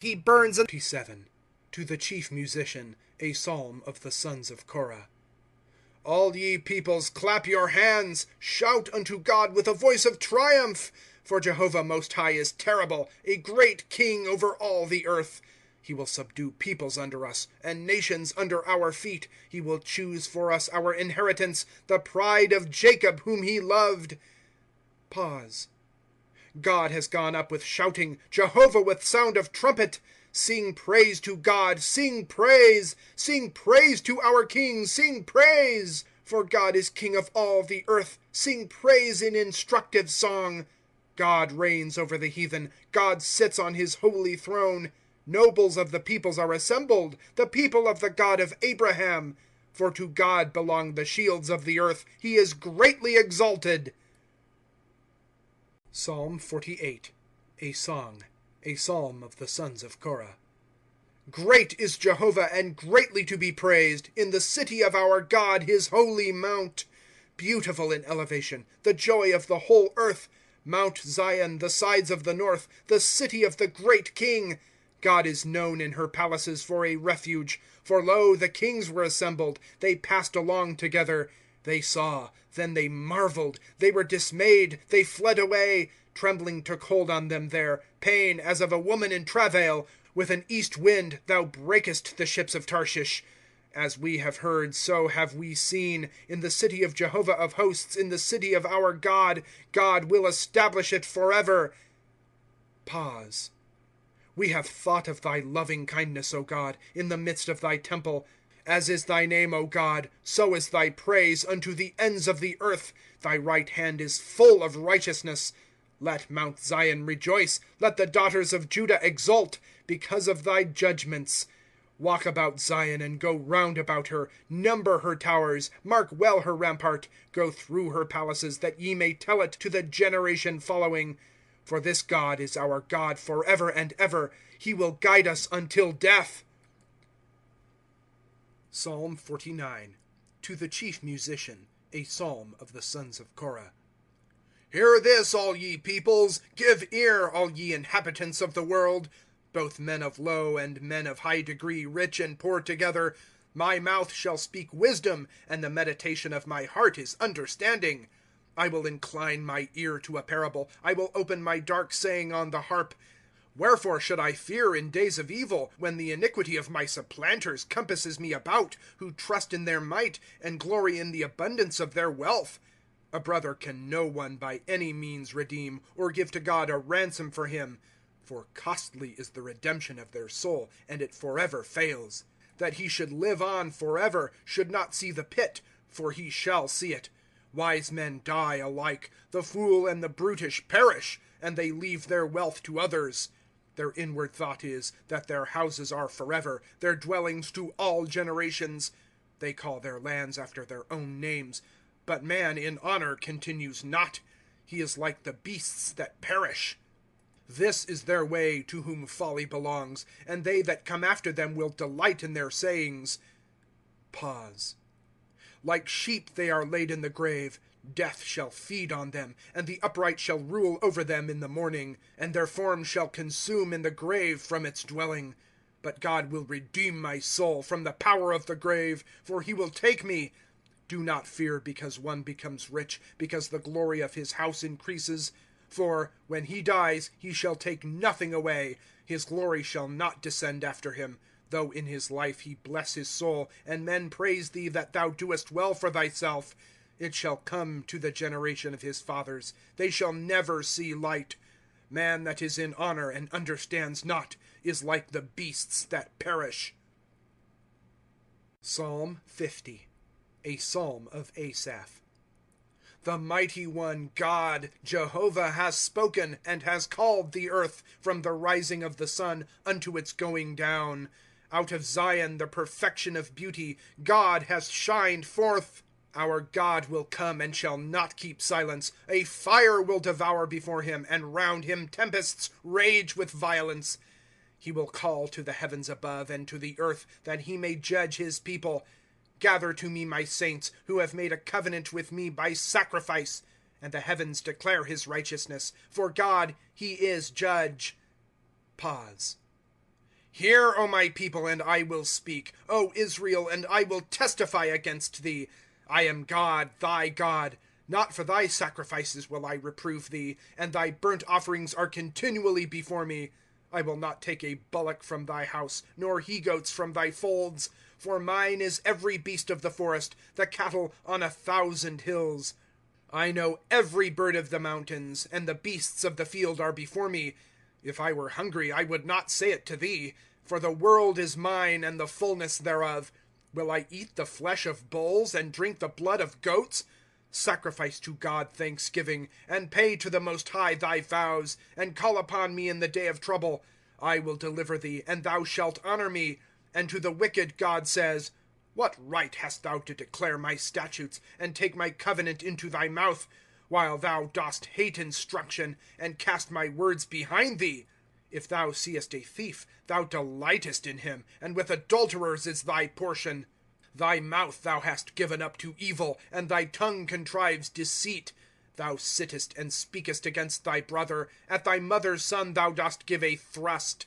He burns. 27. To the chief musician, a psalm of the sons of Korah. All ye peoples, clap your hands. Shout unto God with a voice of triumph. For Jehovah Most High is terrible, a great king over all the earth. He will subdue peoples under us, and nations under our feet. He will choose for us our inheritance, the pride of Jacob, whom he loved. Pause. God has gone up with shouting, Jehovah with sound of trumpet. Sing praise to God, sing praise. Sing praise to our King, sing praise. For God is King of all the earth. Sing praise in instructive song. God reigns over the heathen. God sits on his holy throne. Nobles of the peoples are assembled, the people of the God of Abraham. For to God belong the shields of the earth. He is greatly exalted. Psalm 48. A song, a psalm of the sons of Korah. Great is Jehovah, and greatly to be praised, in the city of our God, his holy mount. Beautiful in elevation, the joy of the whole earth. Mount Zion, the sides of the north, the city of the great King. God is known in her palaces for a refuge. For lo, the kings were assembled. They passed along together. They saw, then they marveled. They were dismayed. They fled away. Trembling took hold on them there, pain as of a woman in travail. With an east wind thou breakest the ships of Tarshish. As we have heard, so have we seen. In the city of Jehovah of hosts, in the city of our God, God will establish it forever. Pause. We have thought of thy loving kindness, O God, in the midst of thy temple. As is thy name, O God, so is thy praise unto the ends of the earth. Thy right hand is full of righteousness. Let Mount Zion rejoice. Let the daughters of Judah exult, because of thy judgments. Walk about Zion, and go round about her. Number her towers. Mark well her rampart. Go through her palaces, that ye may tell it to the generation following. For this God is our God forever and ever. He will guide us until death. Psalm 49. To the chief musician, a psalm of the sons of Korah. Hear this, all ye peoples. Give ear, all ye inhabitants of the world. Both men of low and men of high degree, rich and poor together. My mouth shall speak wisdom, and the meditation of my heart is understanding. I will incline my ear to a parable. I will open my dark saying on the harp. Wherefore should I fear in days of evil, when the iniquity of my supplanters compasses me about, who trust in their might, and glory in the abundance of their wealth? A brother can no one by any means redeem, or give to God a ransom for him. For costly is the redemption of their soul, and it forever fails. That he should live on forever, should not see the pit, for he shall see it. Wise men die alike. The fool and the brutish perish, and they leave their wealth to others. Their inward thought is, that their houses are forever, their dwellings to all generations. They call their lands after their own names. But man in honor continues not. He is like the beasts that perish. This is their way, to whom folly belongs, and they that come after them will delight in their sayings. Pause. Like sheep they are laid in the grave. Death shall feed on them, and the upright shall rule over them in the morning. And their form shall consume in the grave from its dwelling. But God will redeem my soul from the power of the grave, for he will take me. Do not fear because one becomes rich, because the glory of his house increases. For, when he dies, he shall take nothing away. His glory shall not descend after him. Though in his life he bless his soul, and men praise thee that thou doest well for thyself. It shall come to the generation of his fathers. They shall never see light. Man that is in honor and understands not is like the beasts that perish. Psalm 50. A psalm of Asaph. The mighty one, God, Jehovah, has spoken, and has called the earth, from the rising of the sun unto its going down. Out of Zion, the perfection of beauty, God has shined forth. Our God will come, and shall not keep silence. A fire will devour before him, and round him tempests rage with violence. He will call to the heavens above, and to the earth, that he may judge his people. Gather to me my saints, who have made a covenant with me by sacrifice. And the heavens declare his righteousness. For God, he is judge. Pause. Hear, O my people, and I will speak. O Israel, and I will testify against thee. I am God, thy God. Not for thy sacrifices will I reprove thee, and thy burnt offerings are continually before me. I will not take a bullock from thy house, nor he-goats from thy folds. For mine is every beast of the forest, the cattle on 1,000 hills. I know every bird of the mountains, and the beasts of the field are before me. If I were hungry, I would not say it to thee. For the world is mine, and the fullness thereof. Will I eat the flesh of bulls, and drink the blood of goats? Sacrifice to God thanksgiving, and pay to the Most High thy vows, and call upon me in the day of trouble. I will deliver thee, and thou shalt honor me. And to the wicked God says, What right hast thou to declare my statutes, and take my covenant into thy mouth, while thou dost hate instruction, and cast my words behind thee? If thou seest a thief, thou delightest in him, and with adulterers is thy portion. Thy mouth thou hast given up to evil, and thy tongue contrives deceit. Thou sittest and speakest against thy brother. At thy mother's son thou dost give a thrust.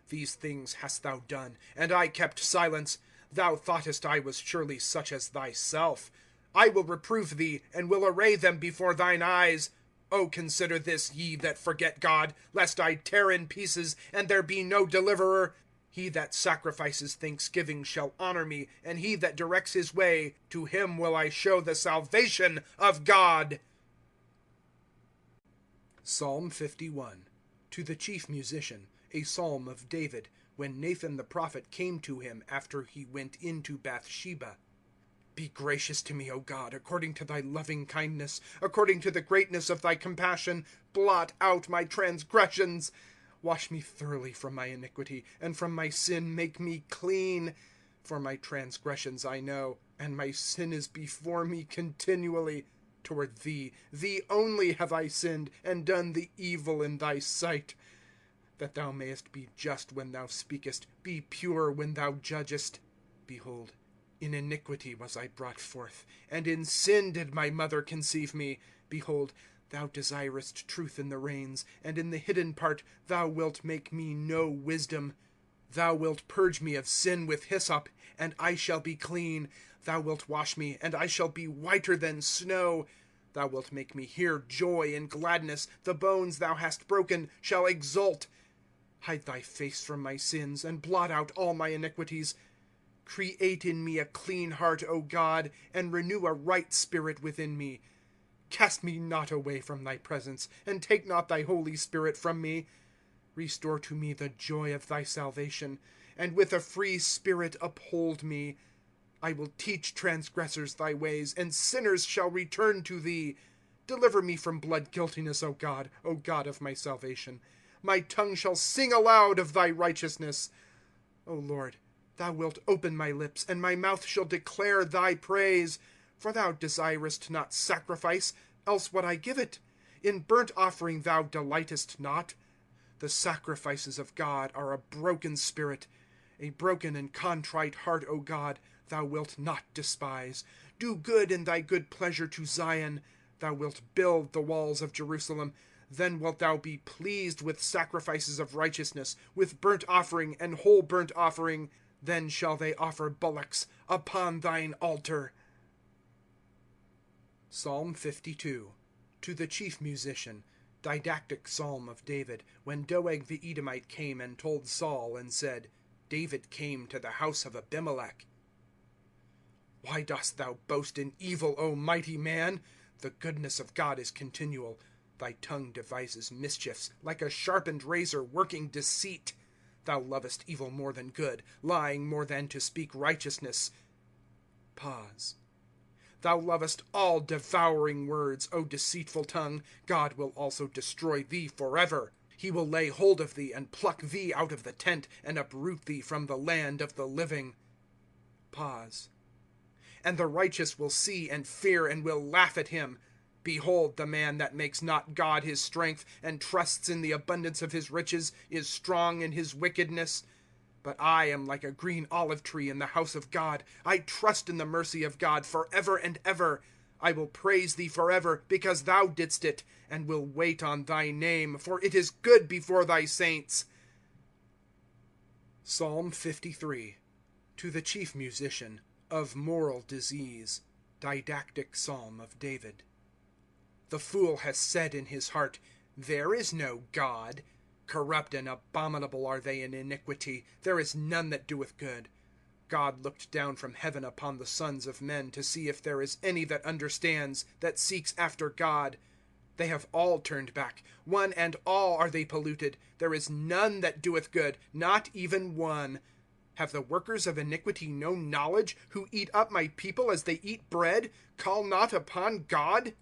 These things hast thou done, and I kept silence. Thou thoughtest I was surely such as thyself. I will reprove thee, and will array them before thine eyes. O consider this, ye that forget God, lest I tear in pieces, and there be no deliverer. He that sacrifices thanksgiving shall honor me, and he that directs his way, to him will I show the salvation of God. Psalm 51. To the chief musician, a psalm of David, when Nathan the prophet came to him after he went into Bathsheba. Be gracious to me, O God, according to thy loving kindness, according to the greatness of thy compassion. Blot out my transgressions. Wash me thoroughly from my iniquity, and from my sin make me clean. For my transgressions I know, and my sin is before me continually. Toward thee, thee only have I sinned, and done the evil in thy sight. That thou mayest be just when thou speakest, be pure when thou judgest. Behold, in iniquity was I brought forth, and in sin did my mother conceive me. Behold, thou desirest truth in the reins, and in the hidden part thou wilt make me know wisdom. Thou wilt purge me of sin with hyssop, and I shall be clean. Thou wilt wash me, and I shall be whiter than snow. Thou wilt make me hear joy and gladness. The bones thou hast broken shall exult. Hide thy face from my sins, and blot out all my iniquities. Create in me a clean heart, O God, and renew a right spirit within me. Cast me not away from thy presence, and take not thy Holy Spirit from me. Restore to me the joy of thy salvation, and with a free spirit uphold me. I will teach transgressors thy ways, and sinners shall return to thee. Deliver me from blood guiltiness, O God of my salvation. My tongue shall sing aloud of thy righteousness. O Lord, thou wilt open my lips, and my mouth shall declare thy praise. For thou desirest not sacrifice, else would I give it. In burnt offering thou delightest not. The sacrifices of God are a broken spirit. A broken and contrite heart, O God, thou wilt not despise. Do good in thy good pleasure to Zion. Thou wilt build the walls of Jerusalem. Then wilt thou be pleased with sacrifices of righteousness, with burnt offering and whole burnt offering. Then shall they offer bullocks upon thine altar. Psalm 52. To the chief musician, didactic psalm of David, when Doeg the Edomite came and told Saul, and said, David came to the house of Abimelech. Why dost thou boast in evil, O mighty man? The goodness of God is continual. Thy tongue devises mischiefs, like a sharpened razor working deceit. Thou lovest evil more than good, lying more than to speak righteousness. Pause. Thou lovest all devouring words, O deceitful tongue. God will also destroy thee forever. He will lay hold of thee, and pluck thee out of the tent, and uproot thee from the land of the living. Pause. And the righteous will see and fear, and will laugh at him. Behold, the man that makes not God his strength, and trusts in the abundance of his riches, is strong in his wickedness. But I am like a green olive tree in the house of God. I trust in the mercy of God forever and ever. I will praise thee forever, because thou didst it, and will wait on thy name, for it is good before thy saints. Psalm 53. To the chief musician, of moral disease. Didactic psalm of David. The fool has said in his heart, there is no God. Corrupt and abominable are they in iniquity. There is none that doeth good. God looked down from heaven upon the sons of men to see if there is any that understands, that seeks after God. They have all turned back. One and all are they polluted. There is none that doeth good, not even one. Have the workers of iniquity no knowledge, who eat up my people as they eat bread, call not upon God?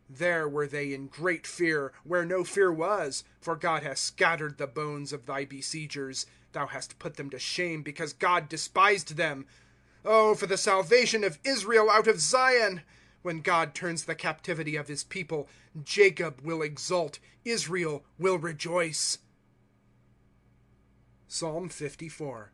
There were they in great fear, where no fear was, for God has scattered the bones of thy besiegers. Thou hast put them to shame, because God despised them. Oh, for the salvation of Israel out of Zion! When God turns the captivity of his people, Jacob will exult, Israel will rejoice. Psalm 54.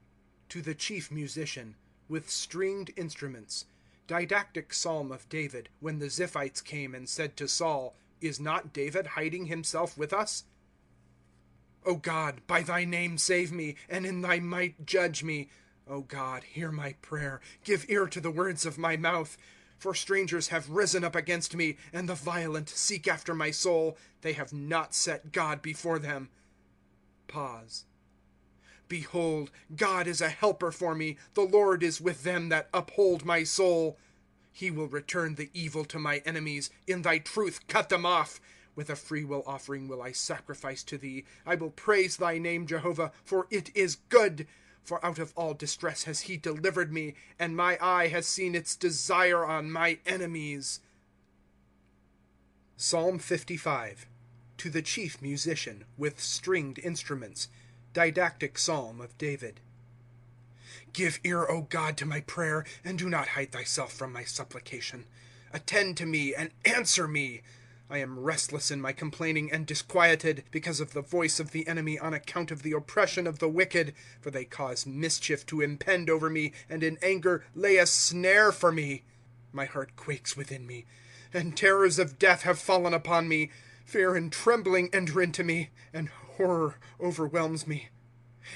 To the chief musician, with stringed instruments. Didactic psalm of David, when the Ziphites came and said to Saul, is not David hiding himself with us? O God, by thy name save me, and in thy might judge me. O God, hear my prayer. Give ear to the words of my mouth. For strangers have risen up against me, and the violent seek after my soul. They have not set God before them. Pause. Behold, God is a helper for me. The Lord is with them that uphold my soul. He will return the evil to my enemies. In thy truth cut them off. With a freewill offering will I sacrifice to thee. I will praise thy name, Jehovah, for it is good. For out of all distress has he delivered me, and my eye has seen its desire on my enemies. Psalm 55. To the chief musician, with stringed instruments. Didactic psalm of David. Give ear, O God, to my prayer, and do not hide thyself from my supplication. Attend to me, and answer me. I am restless in my complaining and disquieted, because of the voice of the enemy, on account of the oppression of the wicked. For they cause mischief to impend over me, and in anger lay a snare for me. My heart quakes within me, and terrors of death have fallen upon me. Fear and trembling enter into me, and horror overwhelms me.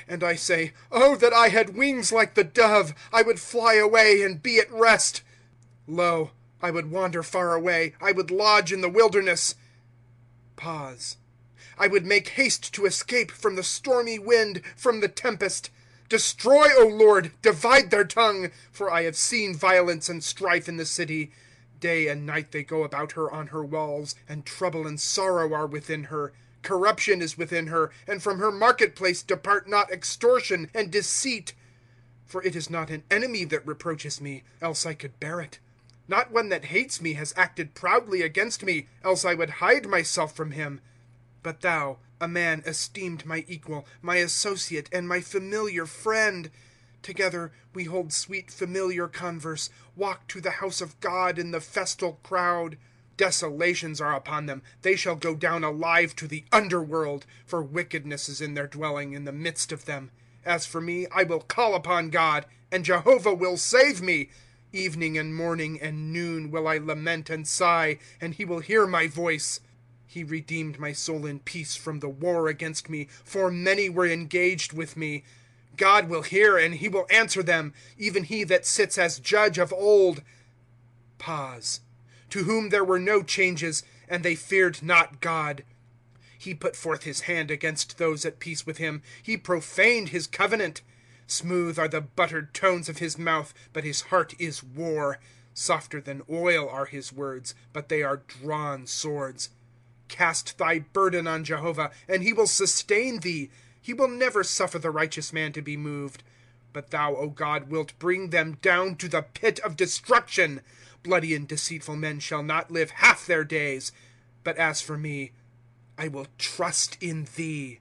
And I say, oh, that I had wings like the dove! I would fly away and be at rest. Lo, I would wander far away. I would lodge in the wilderness. Pause. I would make haste to escape from the stormy wind, from the tempest. Destroy, O Lord, divide their tongue, for I have seen violence and strife in the city. Day and night they go about her on her walls, and trouble and sorrow are within her. Corruption is within her, and from her marketplace depart not extortion and deceit. For it is not an enemy that reproaches me, else I could bear it. Not one that hates me has acted proudly against me, else I would hide myself from him. But thou, a man esteemed my equal, my associate, and my familiar friend. Together we hold sweet familiar converse, walk to the house of God in the festal crowd. Desolations are upon them. They shall go down alive to the underworld, for wickedness is in their dwelling in the midst of them. As for me, I will call upon God, and Jehovah will save me. Evening and morning and noon will I lament and sigh, and he will hear my voice. He redeemed my soul in peace from the war against me, for many were engaged with me. God will hear, and he will answer them, even he that sits as judge of old. Pause. To whom there were no changes, and they feared not God. He put forth his hand against those at peace with him. He profaned his covenant. Smooth are the buttered tones of his mouth, but his heart is war. Softer than oil are his words, but they are drawn swords. Cast thy burden on Jehovah, and he will sustain thee. He will never suffer the righteous man to be moved. But thou, O God, wilt bring them down to the pit of destruction. Bloody and deceitful men shall not live half their days. But as for me, I will trust in thee.